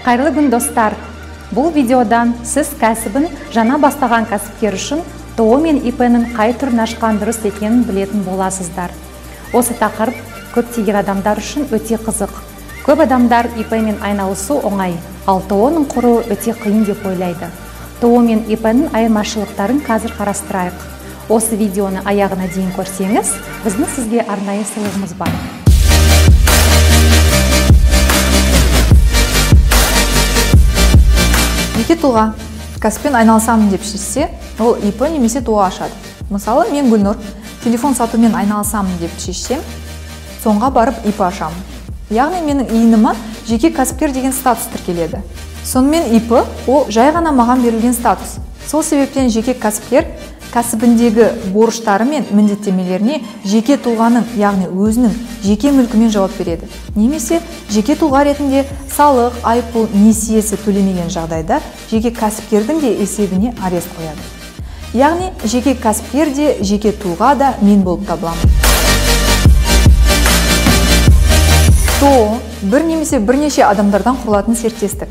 Қайырлы күн достар. Бұл видеодан сіз кәсібін жаңа бастаған кәсіпкер үшін ТО мен ИП-нің қай түрін ашқан дұрыс екенін білетін боласыздар. Осы тақырып көптеген адамдар үшін өте қызық. Көп адамдар ИП-мен айналысу оңай, ал ТО-ның құруы өте қиын деп ойлайды. ТО мен ИП-нің айырмашылықтарын қазір қарастырайық. Осы видеоны аяғына дейін көрсеңіз, біздің сізге арнайы сыйлығымыз бар. Жеке тұлға кәсіппен айналысамын деп шешсе, ол ИП немесе ТО ашады. Мысалы, мен Гүлнұр телефон сатумен айналысамын деп шешсем, соңға барып ИП ашамын. Яғни менің иініме жеке кәсіпкер деген статус тіркеледі. Сонымен ИП ол жай ғана маған берілген статус. Сол себептен жеке кәсіпкер кәсібіндегі борыштары мен міндеттемелеріне жеке тұлғаның, яғни өзінің жеке мүлкімен жауап береді. Немесе жеке тұлға ретінде салық, айыппұл, несиесі төлемеген жағдайда жеке кәсіпкердің де есебіне арест қояды. Яғни жеке кәсіпкер де, жеке тұлға да мен болып табыламын. ТО бір немесе бірнеше адамдардан құрылатын серіктестік.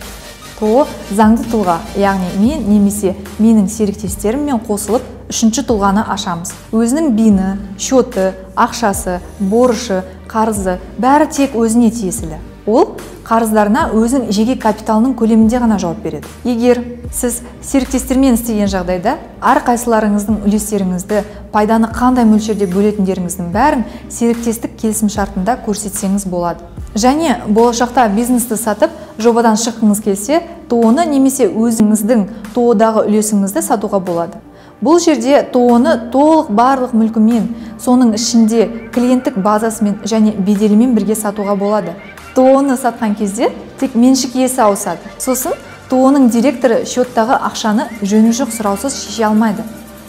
ТО заңды тұлға, яғни мен немесе менің серіктестеріммен қосылып үшінші тұлғаны ашамыз. Өзінің бині, шоты, ақшасы, борышы, қарызы бәрі тек өзіне тиесілі. Ол қарыздарына өзінің жеке капиталының көлемінде ғана жауап береді. Егер сіз серіктестермен істеген жағдайда, әрқайсыларыңыздың үлестеріңізді, пайданы қандай мөлшерде бөлетіндеріңіздің бәрін серіктестік келісімшартында көрсетсеңіз болады. Және болашақта бизнесті сатып, жобадан шыққыңыз келсе, ТО-ны немесе өзіңіздің ТО-дағы үлесіңізді сатуға болады. Бұл жерде ТО-ны толық барлық мүлкімен, соның ішінде клиенттік базасымен және беделімен бірге сатуға болады. ТО-ны сатқан кезде тек меншік иесі ауысады. Сосын ТО-ның директоры шоттағы ақшаны жөні жоқ сұраусыз шеше алмайды.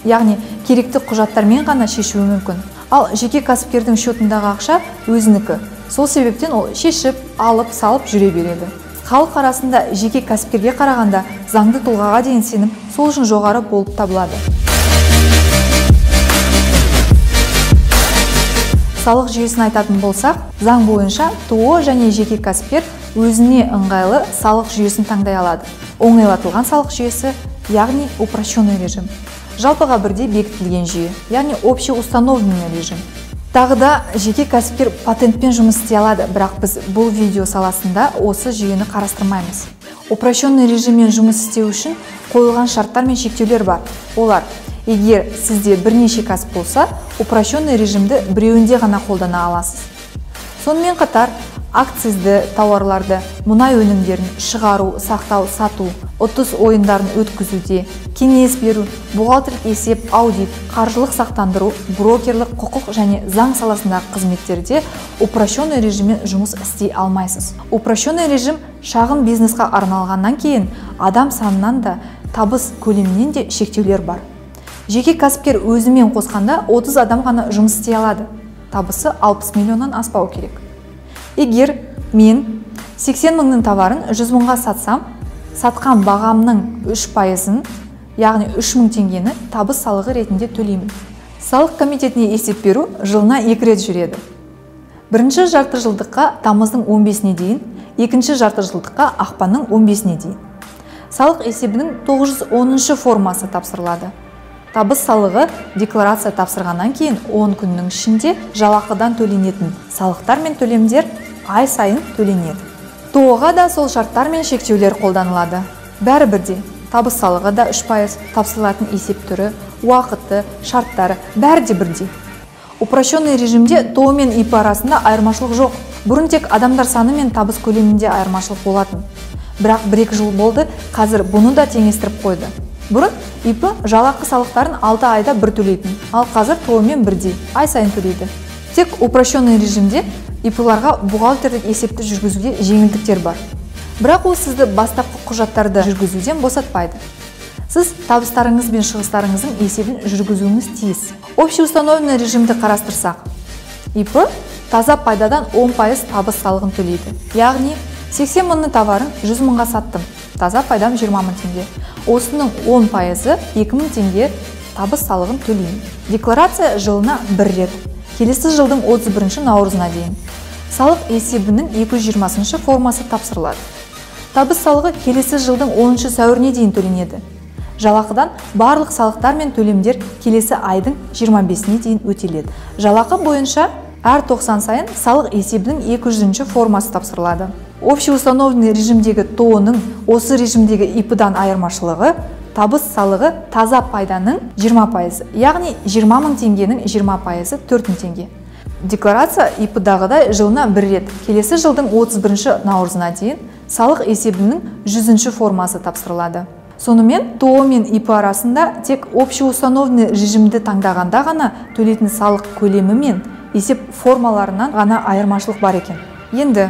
Яғни керекті құжаттармен ғана шешуі мүмкін. Ал жеке кәсіпкердің шотындағы ақша өзінікі. Сол себептен ол шешіп, алып, салып жүре береді. Халық арасында жеке кәсіпкерге қарағанда заңды тұлғаға деген сенім сол үшін жоғары болып табылады. Салық жүйесін айтатын болсақ, заң бойынша ТО және жеке кәсіпкер өзіне ыңғайлы салық жүйесін таңдай алады. Оңайлатылған салық жүйесі, яғни упрощенный режим. Жалпыға бірдей бекітілген жүйе, яғни общеустановленный режим. Тағы да жеке кәсіпкер патентпен жұмыс істей алады, бірақ біз бұл видео саласында осы жүйені қарастырмаймыз. Упрощенный режиммен жұмыс істеу үшін қойылған шарттар мен шектеулер бар. Олар: егер сізде бірнеше кәсіп болса, упрощенный режимді біреуінде ғана қолдана аласыз. Сонымен қатар акцизді тауарларды, мұнай өнімдерін шығару, сақтау, сату, ұтыс ойындарын өткізуде, кеңес беру, бухгалтерлік есеп, аудит, қаржылық сақтандыру, брокерлік, құқық және заң саласындағы қызметтерде упрощенный режиммен жұмыс істей алмайсыз. Упрощенный режим шағын бизнесқа арналғаннан кейін адам санынан да, табыс көлемінен де шектеулер бар. Жеке кәсіпкер өзімен қосқанда 30 адам ғана жұмыс істей алады. Табысы 60 миллионнан аспау керек. Егер мен 80 мыңның товарын 100 мыңға сатсам, сатқан бағамның 3%-ын, яғни 3000 теңгені табыс салығы ретінде төлеймін. Салық комитетіне есеп беру жылына 2 рет жүреді. Бірінші жарты жылдыққа тамыздың 15-не дейін, екінші жарты жылдыққа ақпанның 15-не дейін. Салық есебінің 910-шы формасы тапсырылады. Табыс салығы декларация тапсырғаннан кейін 10 күннің ішінде жалақыдан төленетін салықтар мен төлемдер ай сайын төленеді. ТО-ға да сол шарттар мен шектеулер қолданылады. Бәрі бірдей. Табыс салығы да 3%, тапсырылатын есеп түрі, уақыты, шарттары бәрі де бірдей. Упрощенный режимде ТО мен ИП арасында айырмашылық жоқ. Бұрын тек адамдар саны мен табыс көлемінде айырмашылық болатын. Бірақ 1-2 жыл болды, қазір бұны да теңестіріп қойды. Бұрын ИП жалақы салықтарын 6 айда бір төлейтін, ал қазір ТО мен бірдей, ай сайын төлейді. Тек упрощенный режимде ИП-ларға бухгалтерлік есепті жүргізуге жеңілдіктер бар. Бірақ ол сізді бастапқы құжаттарды жүргізуден босатпайды. Сіз табыстарыңыз бен шығыстарыңыздың есебін жүргізуіңіз тиіс. Общеустановленный режимді қарастырсақ, ИП таза пайдадан 10% табыс салығын төлейді. Яғни 80 мыңның товарын 100 мыңға саттым. Таза пайдам 20 мың теңге. Осының 10%-ы 2000 теңге табыс салығын төлеймін. Декларация жылына 1 рет. Келесі жылдың 31 наурызына дейін. Салық есебінің 220-шы формасы тапсырылады. Табыс салығы келесі жылдың 10 сәуіріне дейін төленеді. Жалақыдан барлық салықтар мен төлемдер келесі айдың 25-іне дейін өтеледі. Жалақы бойынша әр 90 сайын салық есебінің 200-ші формасы тапсырылады. Общеустановленный режимдегі ТО-ның осы режимдегі ИП-дан айырмашылығы табыс салығы таза пайданың 20%, яғни 20 мың теңгенің 20%, 4 мың теңге. Декларация ИП-дағыдай жылына бір рет, келесі жылдың 31 наурызына дейін салық есебінің 100-ші формасы тапсырылады. Сонымен ТО мен ИП арасында тек общеустановленный режимді таңдағанда ғана төлейтін салық көлемі мен есеп формаларынан ғана айырмашылық бар екен. Енді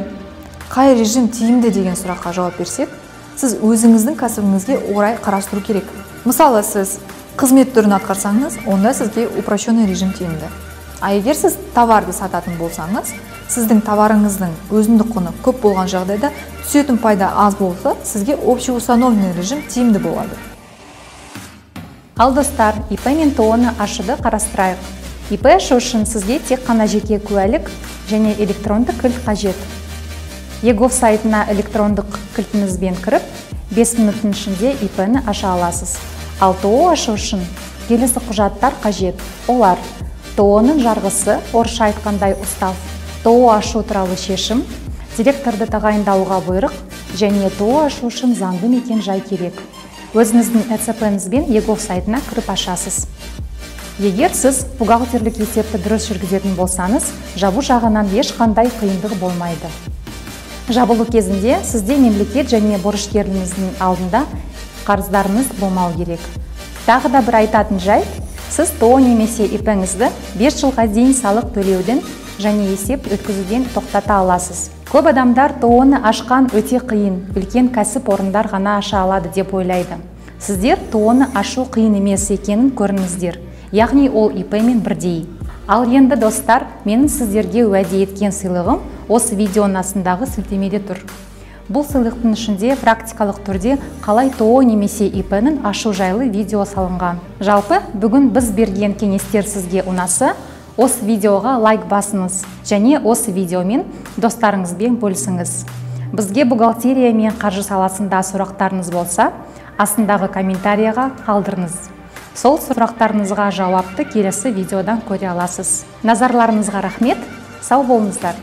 қай режим тиімді деген сұраққа жауап берсек, сіз өзіңіздің кәсібіңізге орай қарастыру керек. Мысалы, сіз қызмет түрін атқарсаңыз, онда сізге упрощенный режим тиімді. А егер сіз товарды сататын болсаңыз, сіздің товарыңыздың өзіндік құны көп болған жағдайда түсетін пайда аз болса, сізге общеустановленный режим тиімді болады. Ал достар, ИП мен ТО-ны ашуды қарастырайық. ИП ашу үшін сізге тек қана жеке куәлік және электронды кілт қажет. ЕГОВ сайтына электрондық кілтіңізбен кіріп, 5 минуттың ішінде ИП-ні аша аласыз. Ал ТО ашу үшін келесі құжаттар қажет. Олар: ТО-ның жарғысы, орысша айтқандай устав, ТО ашу туралы шешім, директорды тағайындауға бұйрық және ТО ашу үшін заңды мекен жай керек. Өзіңіздің ЭЦП-іңізбен ЕГОВ сайтына кіріп ашасыз. Егер сіз бухгалтерлік есепті дұрыс жүргізетін болсаңыз, жабу жағынан ешқандай қиындық болмайды. Жабылу кезінде сізде мемлекет және борышкеріңіздің алдында қарыздарыңыз болмау керек. Тағы да бір айтатын жайт, сіз ТО немесе ИП-іңізді 5 жылға дейін салық төлеуден және есеп өткізуден тоқтата аласыз. Көп адамдар ТО-ны ашқан өте қиын, үлкен кәсіп орындар ғана аша алады деп ойлайды. Сіздер ТО-ны ашу қиын емес екенін көріңіздер, яғни ол ИП-мен бірдей. Ал енді достар, менің сіздерге уәде еткен сыйлығым осы видеоның астындағы сілтемеде тұр. Бұл сыйлықтың ішінде практикалық түрде қалай ТО немесе ИП-нің ашу жайлы видео салынған. Жалпы, бүгін біз берген кеңестер сізге ұнаса, осы видеоға лайк басыңыз және осы видеомен достарыңызбен бөлісіңіз. Бізге бухгалтерия мен қаржы саласында сұрақтарыңыз болса, астындағы комментарияға қалдырыңыз. Сол сұрақтарыңызға жауапты келесі видеодан көре аласыз. Назарларыңызға рахмет, сау болыңыздар.